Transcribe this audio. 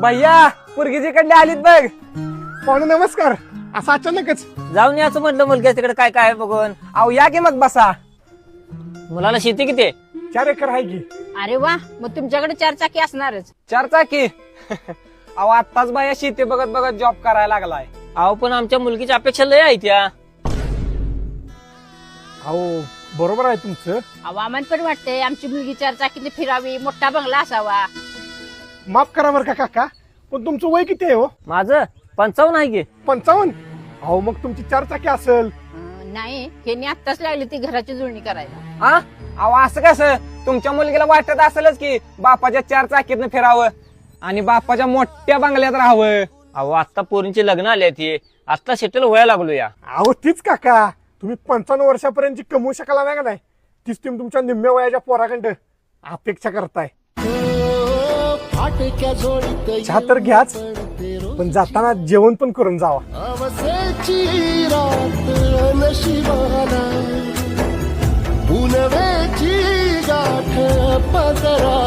भैया पोरगीची कडली आलीत बघ. पाहुणे नमस्कार. असं अचानकच जाऊन याचं म्हटलं मुलग्या तिकडे काय काय आहे बघून. अहो या की मग बसा. मुलाला शेती किती आहे? 4 एकर आहे की. अरे वा, मग तुमच्याकडे 4 चाकी असणारच. 4 चाकी. अहो आत्ताच बाया शेती बघत बघत जॉब करायला लागलाय. अहो पण आमच्या मुलगीची अपेक्षा लय आहे त्या. अहो बरोबर आहे तुमचं. आम्हाला पण वाटतंय आमची मुलगी 4 चाकीने फिरावी, मोठा बंगला असावा. माफ करा बरं का काका, पण तुमचं वय किती आहे हो? माझं 55 आहे की. 55. अहो मग तुमची 4 चाकी असेल. नाही, हे आत्ताच लागली ती घराची जुळणी करायला. हा अहो असं कसं? तुमच्या मुलगीला वाटत असेलच की बापाच्या 4 चाकीतनं फिरावं आणि बापाच्या मोठ्या बंगल्यात राहावं. अहो आता पोरींची लग्न आली ती, आता सेटल व्हायला लागलो या. अहो तीच काका, तुम्ही 55 वर्षापर्यंत कमवू शकाला नाही का नाही, तीच तुम्ही तुमच्या निम्म्या वयाच्या पोराकडं अपेक्षा करताय. चहा तर घ्याच, पण जाताना जेवण पण करून जावा. गाठ पदरा